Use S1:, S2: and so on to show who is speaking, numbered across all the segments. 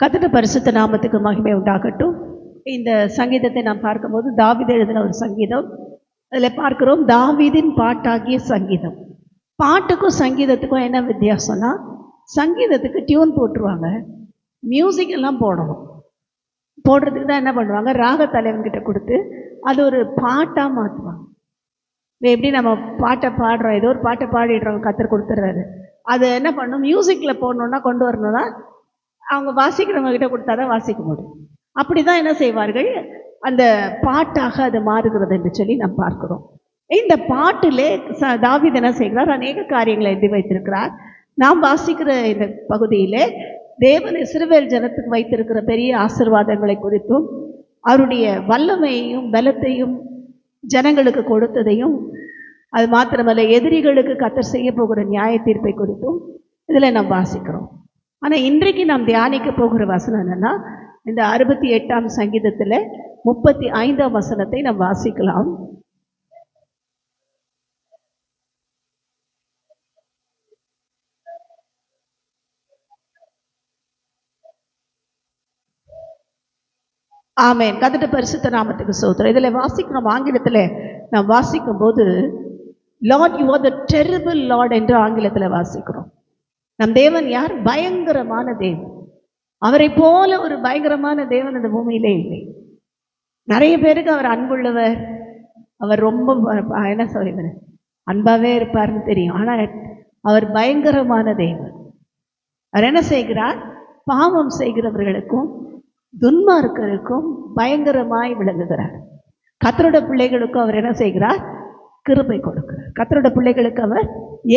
S1: கர்த்தருடைய பரிசுத்த நாமத்துக்கு மகிமை உண்டாகட்டும். இந்த சங்கீதத்தை நாம் பார்க்கும்போது தாவீது எழுதின ஒரு சங்கீதம். அதில் பார்க்கிறோம் தாவீதின் பாட்டாகிய சங்கீதம். பாட்டுக்கும் சங்கீதத்துக்கும் என்ன வித்தியாசம்னா, சங்கீதத்துக்கு டியூன் போட்டுருவாங்க, மியூசிக் எல்லாம் போடணும். போடுறதுக்கு தான் என்ன பண்ணுவாங்க, ராக தலைவன்கிட்ட கொடுத்து அது ஒரு பாட்டாக மாற்றுவாங்க. எப்படி நம்ம பாட்டை பாடுறோம், ஏதோ ஒரு பாட்டை பாடிடுறோம், கர்த்தர் கொடுத்துட்றாரு. அதை என்ன பண்ணணும், மியூசிக்கில் போடணுன்னா கொண்டு வரணும்னா அவங்க வாசிக்கிறவங்க கிட்ட கொடுத்தா தான் வாசிக்க முடியும். அப்படி தான் என்ன செய்வார்கள், அந்த பாட்டாக அது மாறுகிறது என்று சொல்லி நாம் பார்க்கிறோம். இந்த பாட்டிலே தாவீது என்ன செய்கிறார், அநேக காரியங்களை எழுதி வைத்திருக்கிறார். நாம் வாசிக்கிற இந்த பகுதியிலே தேவன் இஸ்ரவேல் ஜனத்துக்கு வைத்திருக்கிற பெரிய ஆசீர்வாதங்களை குறித்தும் அவருடைய வல்லமையையும் பலத்தையும் ஜனங்களுக்கு கொடுத்ததையும், அது மாத்திரமல்ல எதிரிகளுக்கு கர்த்தர் செய்ய போகிற நியாய தீர்ப்பை குறித்தும் இதில் நாம் வாசிக்கிறோம். ஆனால் இன்றைக்கு நாம் தியானிக்க போகிற வசனம் என்னன்னா, இந்த 68ஆம் சங்கீதத்தில் 35ஆம் வசனத்தை நாம் வாசிக்கலாம். ஆமென். கர்த்தருடைய பரிசுத்த நாமத்துக்கு ஸ்தோத்திரம். இதில் வாசிக்கிறோம், ஆங்கிலத்தில் நாம் வாசிக்கும் போது Lord you are the terrible Lord என்று ஆங்கிலத்தில் வாசிக்கிறோம். நம் தேவன் யார்? பயங்கரமான தேவன். அவரை போல ஒரு பயங்கரமான தேவன் இந்த பூமியிலே இல்லை. நிறைய பேருக்கு அவர் அன்புள்ளவர், அவர் ரொம்ப என்ன சொல்லுவார், அன்பாகவே இருப்பார்னு தெரியும். ஆனால் அவர் பயங்கரமான தேவன். அவர் என்ன செய்கிறார், பாவம் செய்கிறவர்களுக்கும் துன்மார்க்கருக்கும் பயங்கரமாய் விளங்குகிறார். கர்த்தருடைய பிள்ளைகளுக்கும் அவர் என்ன செய்கிறார், கிருபை கொடுக்கிறார். கர்த்தருடைய பிள்ளைகளுக்கு அவர்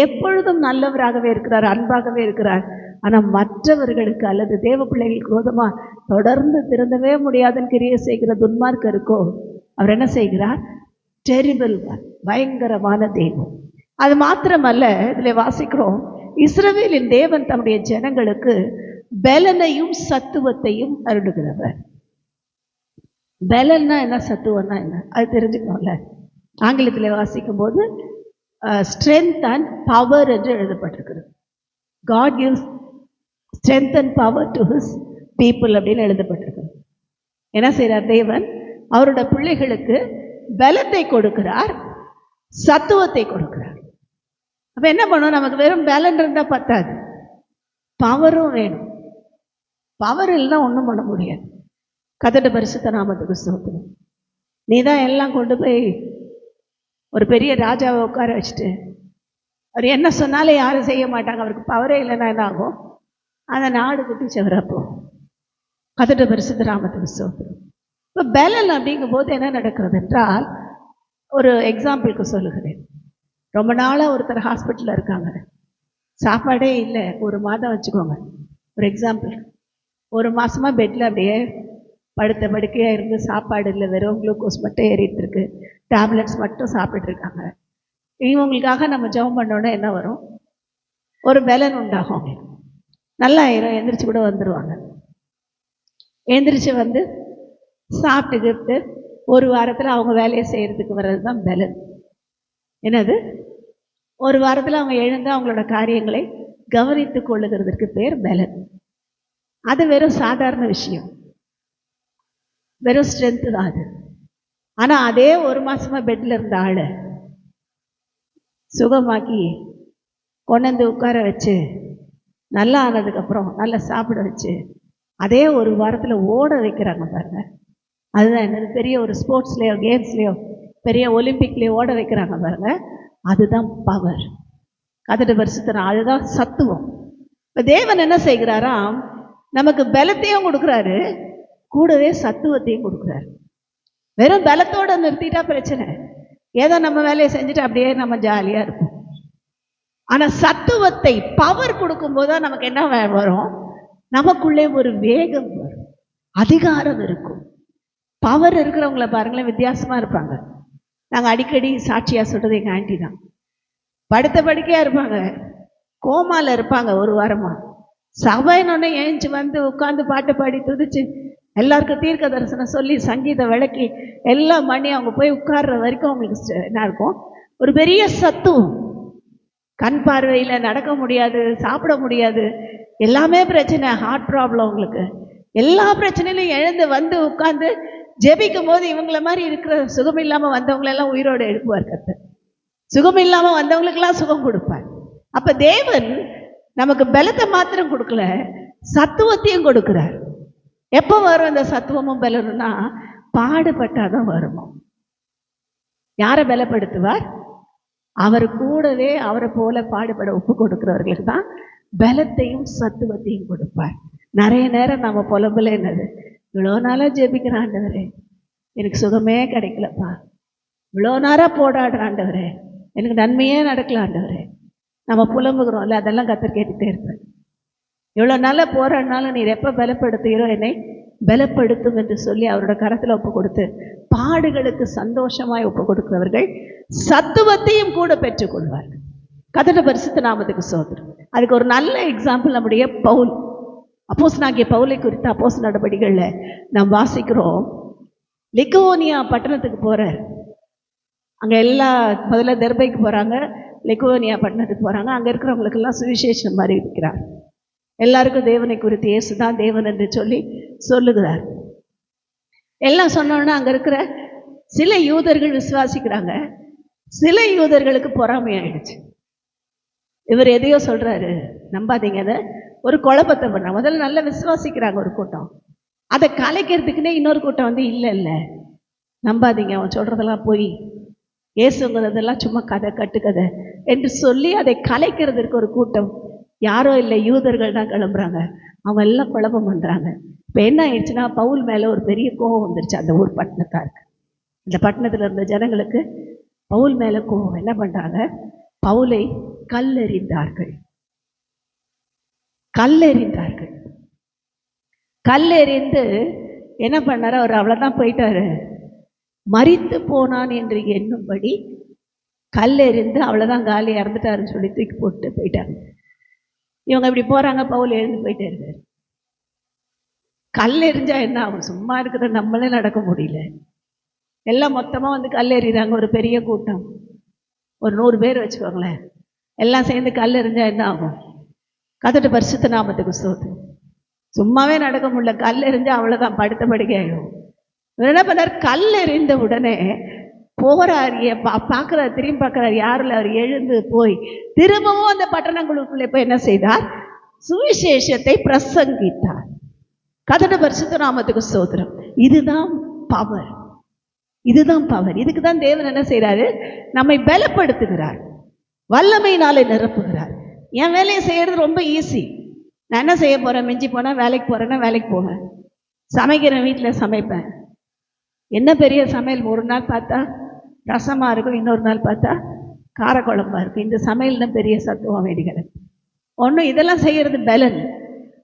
S1: எப்பொழுதும் நல்லவராகவே இருக்கிறார், அன்பாகவே இருக்கிறார். ஆனால் மற்றவர்களுக்கு அல்லது தேவ பிள்ளைகளுக்கு விரோதமாக தொடர்ந்து திருந்தவே முடியாதுன்னு கிரியை செய்கிற துன்மார்க்கருக்கோ அவர் என்ன செய்கிறார், டெரிபிள், பயங்கரமான தேவன். அது மாத்திரமல்ல, இதில் வாசிக்கிறோம், இஸ்ரவேலின் தேவன் தம்முடைய ஜனங்களுக்கு பலனையும் சத்துவத்தையும் அருளுகிறவர். பலன்னா என்ன, சத்துவம்னா என்ன, அது தெரிஞ்சுக்கணும்ல. ஆங்கிலத்தில் வாசிக்கும் போது ஸ்ட்ரென்த் அண்ட் பவர் என்று எழுதப்பட்டிருக்கிறது. God gives strength and power to his people அப்படின்னு எழுதப்பட்டிருக்கிறது. என்ன செய்கிறார் தேவன், அவரோட பிள்ளைகளுக்கு பலத்தை கொடுக்கிறார், சத்துவத்தை கொடுக்கிறார். அப்போ என்ன பண்ணணும், நமக்கு வெறும் பலன் இருந்தால் பத்தாது, பவரும் வேணும். பவர் இல்லைன்னா ஒன்றும் பண்ண முடியாது. கர்த்தருடைய பரிசுத்த நாமத்துக்கு ஸ்தோத்திரம். நீ தான் எல்லாம் கொண்டு போய் ஒரு பெரிய ராஜாவை உட்கார வச்சுட்டு அவர் என்ன சொன்னாலும் யாரும் செய்ய மாட்டாங்க, அவருக்கு பவரே இல்லைன்னா என்ன ஆகும், அந்த நாடு குட்டி செவரப்போ. கர்த்தருடைய பரிசுத்த நாமத்துக்கு ஸ்தோத்திரம். இப்போ பலன் அப்படிங்கும் போது என்ன நடக்கிறது என்றால், ஒரு எக்ஸாம்பிளுக்கு சொல்லுகிறேன். ரொம்ப நாளாக ஒருத்தர் ஹாஸ்பிட்டலில் இருக்காங்க, சாப்பாடே இல்லை, ஒரு மாதம் வச்சுக்கோங்க. ஒரு எக்ஸாம்பிள், ஒரு மாதமாக பெட்டில் அப்படியே படுத்த படுக்கையாக இருந்து சாப்பாடு இல்லை, வெறும் குளுக்கோஸ் மட்டும் ஏறிட்டு இருக்கு, டேப்லெட்ஸ் மட்டும் சாப்பிட்டுருக்காங்க. இவங்களுக்காக நம்ம ஜெபம் பண்ணோன்னா என்ன வரும், ஒரு பலன் உண்டாகும், நல்லா ஆயிரும், எந்திரிச்சு கூட வந்துடுவாங்க. எந்திரிச்சு வந்து சாப்பிட்டுக்கிட்டு ஒரு வாரத்தில் அவங்க வேலையை செய்கிறதுக்கு வர்றது தான் பலன். என்னது, ஒரு வாரத்தில் அவங்க எழுந்து அவங்களோட காரியங்களை கவனித்து கொள்ளுகிறதுக்கு பேர் பலன். அது வெறும் சாதாரண விஷயம், வெறும் ஸ்ட்ரென்த்து தான் அது. ஆனால் அதே ஒரு மாதமாக பெட்டில் இருந்த ஆளை சுகமாக்கி கொண்டு உட்கார வச்சு நல்லா ஆனதுக்கப்புறம் நல்லா சாப்பிட வச்சு அதே ஒரு வாரத்தில் ஓட வைக்கிறாங்க பாருங்க. அதுதான் என்னது, பெரிய ஒரு ஸ்போர்ட்ஸ்லேயோ கேம்ஸ்லேயோ பெரிய ஒலிம்பிக்லேயோ ஓட வைக்கிறாங்க பாருங்க, அதுதான் பவர். கர்த்தருடைய பரிசுத்தம், அதுதான் சத்துவம். இப்போ தேவன் என்ன செய்கிறாராம், நமக்கு பலத்தையும் கொடுக்குறாரு, கூடவே சத்துவத்தையும் கொடுக்குறாரு. வெறும் பலத்தோடு நிறுத்திட்டா பிரச்சனை, ஏதோ நம்ம வேலையை செஞ்சுட்டு அப்படியே நம்ம ஜாலியாக இருப்போம். ஆனால் சத்துவத்தை, பவர் கொடுக்கும்போது தான் நமக்கு என்ன வரும், நமக்குள்ளே ஒரு வேகம் வரும், அதிகாரம் இருக்கும். பவர் இருக்கிறவங்கள பாருங்களேன், வித்தியாசமாக இருப்பாங்க. நாங்கள் அடிக்கடி சாட்சியாக சொல்கிறது எங்கள் ஆண்டி தான். படுத்த படுக்கையாக இருப்பாங்க, கோமாவில் இருப்பாங்க ஒரு வாரமாக. சபையினொன்னே ஏஞ்சி வந்து உட்காந்து பாட்டு பாடி துதிச்சு எல்லாருக்கும் தீர்க்க தரிசனம் சொல்லி சங்கீதம் விளக்கி எல்லாம் பண்ணி அவங்க போய் உட்கார்ற வரைக்கும் அவங்களுக்கு என்ன இருக்கும், ஒரு பெரிய சத்துவம். கண் பார்வையில் நடக்க முடியாது, சாப்பிட முடியாது, எல்லாமே பிரச்சனை, ஹார்ட் ப்ராப்ளம் உங்களுக்கு, எல்லா பிரச்சனையிலும் எழுந்து வந்து உட்கார்ந்து ஜெபிக்கும் போது இவங்கள மாதிரி இருக்கிற சுகம் இல்லாம வந்தவங்களெல்லாம் உயிரோடு எழுப்புவார் கர்த்தர். சுகம் இல்லாம வந்தவங்களுக்கெல்லாம் சுகம் கொடுப்பார். அப்ப தேவன் நமக்கு பலத்தை மாத்திரம் கொடுக்கல, சத்துவத்தையும் கொடுக்கிறார். எப்போ வரும் அந்த சத்துவமும் பலனும்னா பாடுபட்டாதான் வருமோ. யாரை பலப்படுத்துவார்? அவர் கூடவே அவரை போல பாடுபட ஒப்பு கொடுக்கிறவர்களுக்கு தான் பலத்தையும் சத்துவத்தையும் கொடுப்பார். நிறைய நேரம் நம்ம புலம்புல என்னது, இவ்வளோ நாளாக ஜெபிக்கிற ஆண்டவரே எனக்கு சுகமே கிடைக்கலப்பா, இவ்வளோ நேரம் போராடுற ஆண்டவரே எனக்கு நன்மையே நடக்கல ஆண்டவரே, நம்ம புலம்புகிறோம்ல, அதெல்லாம் கர்த்தர் கேட்டுகிட்டே இருப்பார். இவ்வளோ நாளாக போராடினாலும் நீர் எப்போ பலப்படுத்துகிறோ என்னை பலப்படுத்தும் என்று சொல்லி அவரோட கரத்தில் ஒப்பு கொடுத்து பாடுகளுக்கு சந்தோஷமாய் ஒப்பு கொடுக்கிறவர்கள் சத்துவத்தையும் கூட பெற்றுக்கொள்வார்கள். கர்த்தருடைய பரிசுத்த நாமத்துக்கு ஸ்தோத்திரம். அதுக்கு ஒரு நல்ல எக்ஸாம்பிள் நம்முடைய பவுல். அப்போஸ்தலனாகிய பவுலை குறித்த அப்போஸ்தலர் நடபடிகளில் நாம் வாசிக்கிறோம். லிக்கவோனியா பட்டணத்துக்கு போகிறார். அங்கே முதல்ல தெர்பைக்கு போகிறாங்க, லிக்கவோனியா பட்டணத்துக்கு போகிறாங்க. அங்கே இருக்கிறவங்களுக்கெல்லாம் சுவிசேஷம் அறிவிக்கிறார். எல்லாருக்கும் தேவனை குறித்து இயேசு தான் தேவன் என்று சொல்லுகிறார். எல்லாம் சொன்னோன்னா அங்கே இருக்கிற சில யூதர்கள் விசுவாசிக்கிறாங்க, சில யூதர்களுக்கு பொறாமையாயிடுச்சு. இவர் எதையோ சொல்கிறாரு, நம்பாதீங்க, அதை ஒரு குழப்பத்தை பண்ணாங்க. முதல்ல நல்லா விசுவாசிக்கிறாங்க ஒரு கூட்டம், அதை கலைக்கிறதுக்குன்னே இன்னொரு கூட்டம் வந்து இல்லை நம்பாதீங்க, அவன் சொல்கிறதெல்லாம் போய், இயேசுங்கிறதெல்லாம் சும்மா கதை கட்டுக்கதை என்று சொல்லி அதை கலைக்கிறதுக்கு ஒரு கூட்டம், யாரோ இல்லை யூதர்கள் தான் கிளம்புறாங்க. அவங்க எல்லாம் குழப்பம் பண்ணுறாங்க. இப்போ என்ன ஆயிடுச்சுன்னா பவுல் மேலே ஒரு பெரிய கோபம் வந்துருச்சு அந்த ஊர் பட்டணத்தாருக்கு. இந்த பட்டணத்தில் இருந்த ஜனங்களுக்கு பவுல் மேலே கோபம். என்ன பண்ணுறாங்க, பவுலை கல்லெறிந்தார்கள். கல்லெறிந்து என்ன பண்ணார், அவர் அவ்வளோதான் போயிட்டாரு, மரித்து போனான் என்று எண்ணும்படி கல்லெறிந்து அவ்வளோதான் காலி, இறந்துட்டாருன்னு சொல்லி தூக்கி போட்டு போயிட்டாங்க. இவங்க இப்படி போகிறாங்க, பவுல் எழுந்து போயிட்டே இருக்காரு. கல் எறிஞ்சா என்ன ஆகும், சும்மா இருக்கிற நம்மளே நடக்க முடியல. எல்லாம் மொத்தமாக வந்து கல் எறிகிறாங்க, ஒரு பெரிய கூட்டம், ஒரு 100 பேர் வச்சுக்கோங்களேன். எல்லாம் சேர்ந்து கல் எறிஞ்சா என்ன ஆகும்? கர்த்தருடைய பரிசுத்த நாமத்துக்கு ஸ்தோத்திரம். சும்மாவே நடக்க முடியல, கல் எறிஞ்சா அவ்வளோதான், படுத்த படுக்கை ஆகும். என்ன பண்ணார், கல் எறிந்த உடனே போகிறார், பார்க்குறார், திரும்பி பார்க்குறார், யாரில் அவர் எழுந்து போய் திரும்பவும் அந்த பட்டணங்களுக்குள்ளே போய் என்ன செய்தார், சுவிசேஷத்தை பிரசங்கித்தார். கர்த்தருடைய பரிசுத்த நாமத்துக்கு ஸ்தோத்திரம். இதுதான் பவர், இதுதான் பவர். இதுக்கு தான் தேவன் என்ன செய்கிறாரு, நம்மை பலப்படுத்துகிறார், வல்லமையினாலே நிரப்புகிறார். என் வேலையை செய்கிறது ரொம்ப ஈஸி. நான் என்ன செய்ய போகிறேன், மிஞ்சி போனால் வேலைக்கு போகிறேன்னா வேலைக்கு போவேன், சமைக்கிறேன், வீட்டில் சமைப்பேன். என்ன பெரிய சமையல், ஒரு நாள் பார்த்தா ரசமாக இருக்கும், இன்னொரு நாள் பார்த்தா காரக்குழம்பாக இருக்கும். இந்த சமையல் தான் பெரிய சத்துவம் வேண்டிகிறது. ஒன்றும் இதெல்லாம் செய்கிறது பலன்.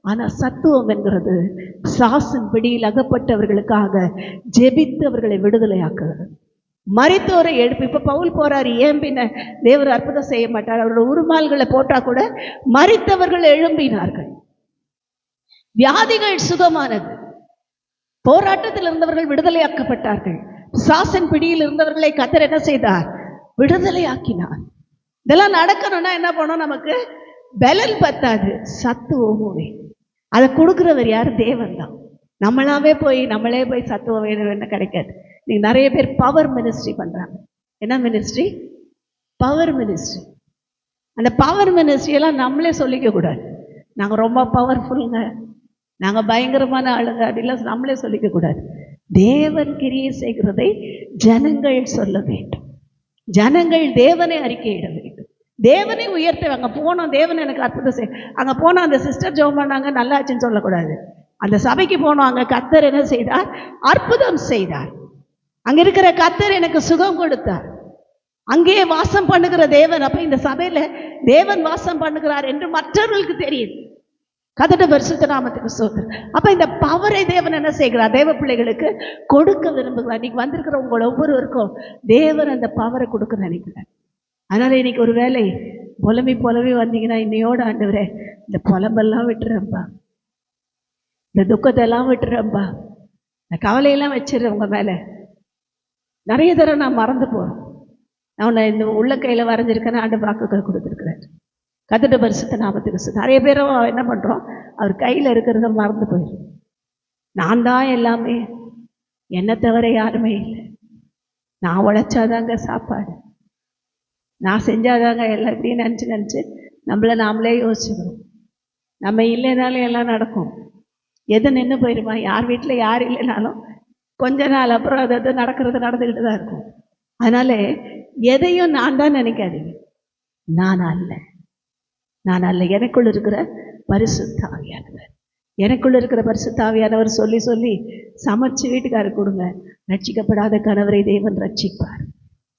S1: ஆனால் சத்துவம் என்கிறது சாசின் பிடியில் அகப்பட்டவர்களுக்காக ஜெபித்து அவர்களை விடுதலையாக்குகிறது, மரித்தோரை எழுப்பு. இப்போ பவுல் போறாரு, ஏன் பின்ன தேவர் அற்புதம் செய்ய மாட்டார்? அவரோட உருமால்களை போட்டால் கூட மரித்தவர்கள் எழும்பினார்கள், வியாதிகள் சுகமானது, போராட்டத்தில் இருந்தவர்கள் விடுதலையாக்கப்பட்டார்கள், சாசன் பிடியில் இருந்தவர்களை கர்த்தர் என்ன செய்தார், விடுதலையாக்கினார். இதெல்லாம் நடக்கணும்னா என்ன பண்ணணும், நமக்கு பலன் பத்தாது, சத்துவமும். அதை கொடுக்குறவர் யார், தேவன் தான். நம்மளே போய் சத்துவம் வேணும் கிடைக்காது. நீங்கள் நிறைய பேர் பவர் மினிஸ்ட்ரி பண்ணுறாங்க. என்ன மினிஸ்ட்ரி? Power ministry. அந்த பவர் மினிஸ்ட்ரியெல்லாம் நம்மளே சொல்லிக்க கூடாது, நாங்கள் ரொம்ப பவர்ஃபுல்லுங்க, நாங்கள் பயங்கரமான ஆளுங்க அப்படிலாம் நம்மளே சொல்லிக்க கூடாது. தேவன் கிரியை செய்கிறதை ஜனங்கள் சொல்ல வேண்டும், ஜனங்கள் தேவனை அறிக்கையிட வேண்டும், தேவனை உயர்த்த. அங்கே போனோம், தேவன் எனக்கு அற்புதம் செய், அங்கே போனோம் அந்த சிஸ்டர் ஜெபம் பண்ணாங்க நல்லாச்சுன்னு சொல்லக்கூடாது. அந்த சபைக்கு போனோம், அங்கே கர்த்தர் என்ன செய்தார், அற்புதம் செய்தார். அங்கே இருக்கிற கர்த்தர் எனக்கு சுகம் கொடுத்தார், அங்கேயே வாசம் பண்ணுகிற தேவன். அப்போ இந்த சபையில் தேவன் வாசம் பண்ணுகிறார் என்று மற்றவர்களுக்கு தெரியுது. கர்த்தருடைய பரிசுத்த நாமத்துக்கு ஸ்தோத்திரம். அப்போ இந்த பவரை தேவன் என்ன செய்கிறார், தேவ பிள்ளைகளுக்கு கொடுக்க விரும்புகிறார். இன்னைக்கு வந்திருக்கிற உங்களை ஒவ்வொருவருக்கும் தேவன் அந்த பவரை கொடுக்க நினைக்கிறார். அதனால் இன்னைக்கு ஒரு வேலை புலம்பி வந்தீங்கன்னா, இன்னையோட ஆண்டவரே இந்த புலம்பெல்லாம் விட்டுறேன்ப்பா, இந்த துக்கத்தை எல்லாம் விட்டுறேன்ப்பா, இந்த கவலையெல்லாம் வச்சிடறேன் உங்கள் மேலே. நிறைய தடவை நான் மறந்து போகிறேன், நான் இந்த உள்ள கையில் வரைஞ்சிருக்கேன்னு ஆண்டு வாக்குகள் கொடுத்துருக்குறாரு. கர்த்தருடைய பரிசுத்த நாமத்துக்கு. நிறைய பேரும் என்ன பண்ணுறோம், அவர் கையில் இருக்கிறத மறந்து போயிடும். நான் தான் எல்லாமே, என்னை தவிர யாருமே இல்லை, நான் உழைச்சாதாங்க சாப்பாடு, நான் செஞ்சாதாங்க எல்லாம், இப்படின்னு நினச்சி நம்மளை நாமளே யோசிச்சுக்கிறோம். நம்ம இல்லைனாலும் எல்லாம் நடக்கும். எது நின்று போயிடுமா? யார் வீட்டில் யார் இல்லைனாலும் கொஞ்ச நாள் அப்புறம் அது நடக்கிறது நடந்துக்கிட்டு தான் இருக்கும். அதனால எதையும் நான் தான் நினைக்காதீங்க. நான் அல்ல, எனக்குள்ள இருக்கிற பரிசுத்த ஆவியானவர், எனக்குள்ள இருக்கிற பரிசுத்த ஆவியானவர் சொல்லி சொல்லி சமைச்சு வீட்டுக்காரர் கொடுங்க. ரட்சிக்கப்படாத கணவரை தேவன் ரட்சிப்பார்.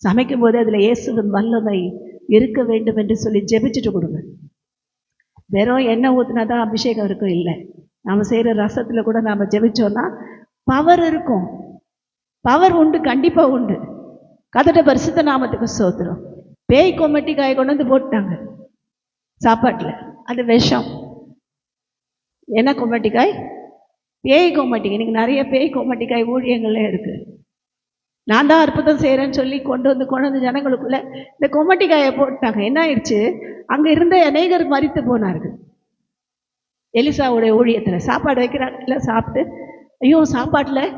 S1: சமைக்கும் போது அதில் இயேசுவின் வல்லமை இருக்க வேண்டும் என்று சொல்லி ஜெபிச்சுட்டு கொடுங்க. வெறும் எண்ணெய் ஊற்றினாதான் அபிஷேகம் இருக்கும் இல்லை. நாம் செய்கிற ரசத்தில் கூட நாம் ஜெபிச்சோன்னா பவர் இருக்கும். பவர் உண்டு, கண்டிப்பாக உண்டு. கதட்ட பரிசுத்த நாமத்துக்கு ஸ்தோத்திரம். பேய் கொமட்டி காய் கொண்டு வந்து போட்டாங்க சாப்பாட்டில். அது விஷம். என்ன கொமட்டிக்காய்? பேய் கொமட்டிக்காய். இன்னைக்கு நிறைய பேய் கொமட்டிக்காய் ஊழியங்களே இருக்குது. நான் தான் அற்புதம் செய்கிறேன்னு சொல்லி கொண்டு வந்து ஜனங்களுக்குள்ள இந்த கொமட்டிக்காயை போட்டாங்க. என்ன ஆயிடுச்சு? அங்கே இருந்த அநேகர் மரித்து போனார்கள். எலிசாவுடைய ஊழியத்தில் சாப்பாடு வைக்கிறாங்க, இல்லை சாப்பிட்டு ஐயோ சாப்பாட்டில்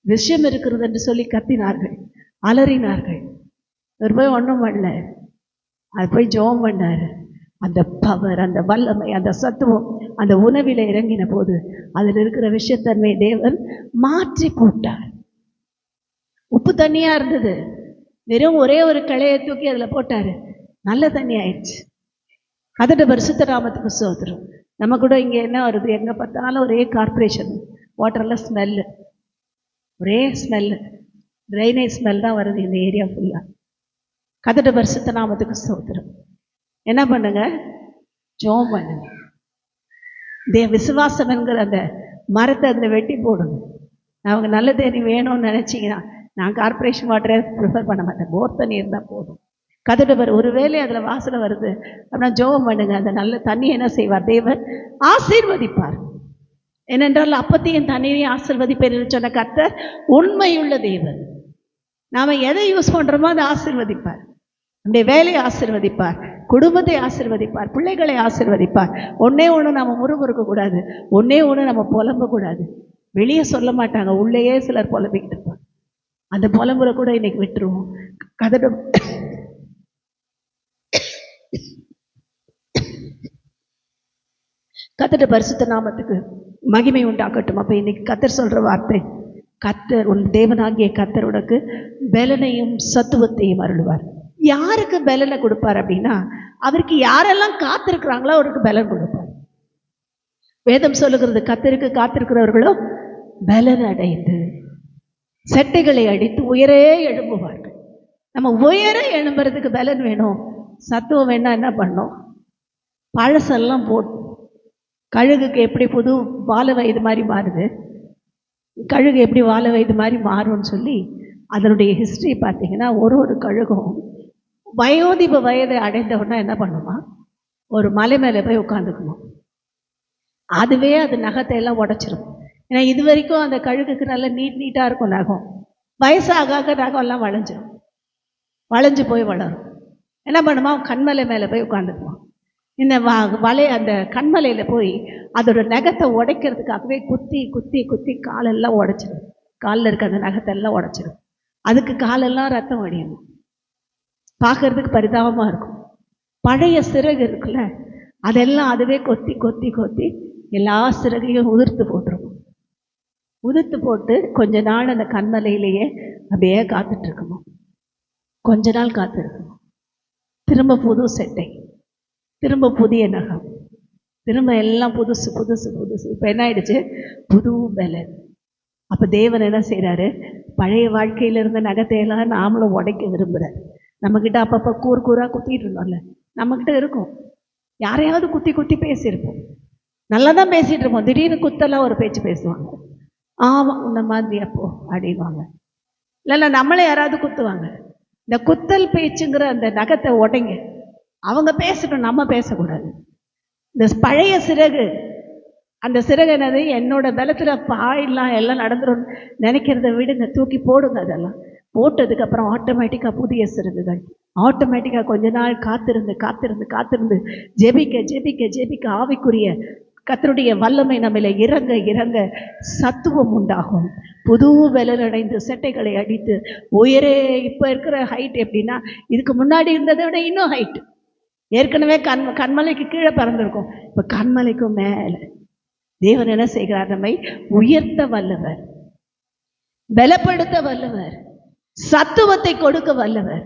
S1: விஷயம் இருக்கிறது என்று சொல்லி கத்தினார்கள், அலறினார்கள். இவர் போய் ஒன்றும் பண்ணல, அது போய் ஜெபம் பண்ணார். அந்த பவர், அந்த வல்லமை, அந்த சத்துவம் அந்த உணவில் இறங்கின போது அதில் இருக்கிற விஷயத்தன்மை தேவன் மாற்றி போட்டார். உப்பு தண்ணியா இருந்தது, வெறும் ஒரே ஒரு கிளையை தூக்கி அதில் போட்டார், நல்ல தண்ணி ஆயிடுச்சு. அதோட பரிசுத்த நாமத்துக்கு ஸ்தோத்திரம். நம்ம கூட இங்கே என்ன வருது? எங்கே பார்த்தாலும் ஒரே கார்பரேஷன் வாட்டரில் ஸ்மெல்லு, ஒரே ஸ்மெல்லு, ட்ரைனேஜ் ஸ்மெல் தான் வருது இந்த ஏரியா ஃபுல்லாக. கதட்ட பரிசுத்த நாமத்துக்கு ஸ்தோத்திரம். என்ன பண்ணுங்க? ஜெபம் பண்ணுங்க. விசுவாசம் என்கிற அந்த மரத்தை அதில் வெட்டி போடுங்க. அவங்க நல்ல தண்ணி வேணும்னு நினச்சிங்கன்னா, நான் கார்பரேஷன் வாட்டரை ப்ரிஃபர் பண்ண மாட்டேன், போர் தண்ணி இருந்தால் போதும். கதட்ட ஒருவேளை அதில் வாசனை வருது அப்படின்னா ஜெபம் பண்ணுங்க. அந்த நல்ல தண்ணி என்ன செய்வார்? தேவன் ஆசீர்வதிப்பார். ஏனென்றால் அப்பத்தையும் தண்ணீரையும் ஆசீர்வதிப்பேர் சொன்ன கர்த்தர் உண்மையுள்ள தேவன். நாம் எதை யூஸ் பண்ணுறோமோ அதை ஆசீர்வதிப்பார். நம்முடைய வேலையை ஆசீர்வதிப்பார், குடும்பத்தை ஆசீர்வதிப்பார், பிள்ளைகளை ஆசீர்வதிப்பார். ஒன்றே ஒன்று நம்ம முறுமுறுக்கக்கூடாது, ஒன்றே ஒன்று நம்ம புலம்பக்கூடாது. வெளியே சொல்ல மாட்டாங்க, உள்ளேயே சிலர் புலம்பிக்கிட்டு இருப்பாங்க. அந்த புலம்புல கூட இன்னைக்கு விட்டுருவோம். கர்த்தர் பரிசுத்த நாமத்துக்கு மகிமை உண்டாக்கட்டும். அப்போ இன்னைக்கு கர்த்தர் சொல்கிற வார்த்தை, கர்த்தர் உன் தேவனாகிய கர்த்தர் உனக்கு பலனையும் சத்துவத்தையும் அருள்வார். யாருக்கு பலனை கொடுப்பார் அப்படின்னா, அவருக்கு யாரெல்லாம் காத்திருக்கிறாங்களோ அவருக்கு பலன் கொடுப்பார். வேதம் சொல்லுகிறது, கர்த்தருக்கு காத்திருக்கிறவர்களோ பலன் அடைந்து செட்டைகளை அடித்து உயரே எழும்புவார்கள். நம்ம உயர எழும்புறதுக்கு பலன் வேணும், சத்துவம் வேணா என்ன பண்ணோம்? பழசெல்லாம் போட்டு, கழுகுக்கு எப்படி புது வாழை வயது மாதிரி மாறுது, கழுகு எப்படி வாழை வயது மாதிரி மாறும்னு சொல்லி அதனுடைய ஹிஸ்ட்ரி பார்த்தீங்கன்னா, ஒரு கழுகும் வயோதிப வயதை அடைந்தவுடனே என்ன பண்ணுமா? ஒரு மலை மேலே போய் உட்காந்துக்கணும். அதுவே அது நகத்தை எல்லாம் உடைச்சிரும். ஏன்னா இது வரைக்கும் அந்த கழுகுக்கு நல்லா நீட்டாக இருக்கும் நகம். வயசாக நகம் எல்லாம் வளைஞ்சிரும், வளைஞ்சு போய் வளரும். என்ன பண்ணுமா? கண்மலை மேலே போய் உட்காந்துக்குவோம். இந்த அந்த கண்மலையில் போய் அதோட நகத்தை உடைக்கிறதுக்காகவே குத்தி குத்தி குத்தி காலெல்லாம் உடைச்சிடும். காலில் இருக்க அந்த நகத்தெல்லாம் உடைச்சிடும். அதுக்கு காலெல்லாம் ரத்தம் வடியணும். பார்க்கறதுக்கு பரிதாபமாக இருக்கும். பழைய சிறகு இருக்குல்ல, அதெல்லாம் அதுவே கொத்தி கொத்தி கொத்தி எல்லா சிறகையும் உதிர்த்து போட்டுருக்கும். உதிர்த்து போட்டு கொஞ்ச நாள் அந்த கண்மலையிலேயே அப்படியே காத்துட்ருக்கணும். கொஞ்ச நாள் காத்திருக்கணும். திரும்ப புது செட்டை, திரும்ப புதிய நகம், திரும்ப எல்லாம் புதுசு புதுசு புதுசு. இப்போ என்ன ஆயிடுச்சு? புது பலன். அப்போ தேவன் என்ன செய்கிறாரு? பழைய வாழ்க்கையில் இருந்த நகத்தையெல்லாம் நாமளும் உடைக்க விரும்புகிறார். நம்மக்கிட்ட அப்பப்போ கூறாக குத்திட்டு இருந்தோம்ல, நம்மக்கிட்ட இருக்கும். யாரையாவது குத்தி குத்தி பேசியிருப்போம், நல்லா தான் பேசிகிட்டு இருப்போம். திடீர்னு குத்தெல்லாம் ஒரு பேச்சு பேசுவாங்க. ஆமாம் உன்ன மாதிரி அப்போ அப்படிவாங்க. இல்லைன்னா நம்மளை யாராவது குத்துவாங்க. இந்த குத்தல் பேச்சுங்கிற அந்த நகத்தை உடைங்க. அவங்க பேசட்டும், நம்ம பேசக்கூடாது. இந்த பழைய சிறகு, அந்த சிறகு என்னது? என்னோட பலத்தில் பாயிடலாம், எல்லாம் நடந்துடும் நினைக்கிறத விடுங்க, தூக்கி போடுங்க. அதெல்லாம் போட்டதுக்கப்புறம் ஆட்டோமேட்டிக்காக புதிய சிறகுகள், ஆட்டோமேட்டிக்காக கொஞ்ச நாள் காத்திருந்து காத்திருந்து காத்திருந்து ஜெபிக்க ஜெபிக்க ஜெபிக்க ஆவிக்குரிய கர்த்தருடைய வல்லமை நம்மில இறங்க இறங்க சத்துவம் உண்டாகும். புது பலனடைந்து செட்டைகளை அடித்து உயரே. இப்போ இருக்கிற ஹைட் எப்படின்னா, இதுக்கு முன்னாடி இருந்ததை விட இன்னும் ஹைட். ஏற்கனவே கண்மலைக்கு கீழே பறந்துருக்கும், இப்போ கண்மலைக்கும் மேலே தேவன் என்ன செய்கிறார்? நம்மை உயர்த்த வல்லவர், பலப்படுத்த வல்லவர், சத்துவத்தை கொடுக்க வல்லவர்.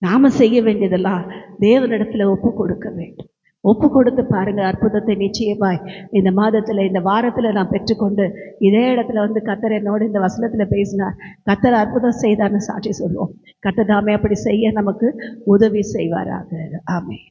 S1: நாம செய்ய வேண்டியதெல்லாம் தேவனிடத்துல ஒப்பு கொடுக்க வேண்டும். ஒப்பு கொடுத்து பாருங்க, அற்புதத்தை நிச்சயமாய் இந்த மாதத்துல இந்த வாரத்துல நான் பெற்றுக்கொண்டு இதே இடத்துல வந்து கர்த்தர் என்னோடு இந்த வசனத்துல பேசினார், கர்த்தர் அற்புதம் செய்தார்னு சாட்சி சொல்லுவோம். கர்த்தர் தாமே அப்படி செய்ய நமக்கு உதவி செய்வாராக. ஆமென்.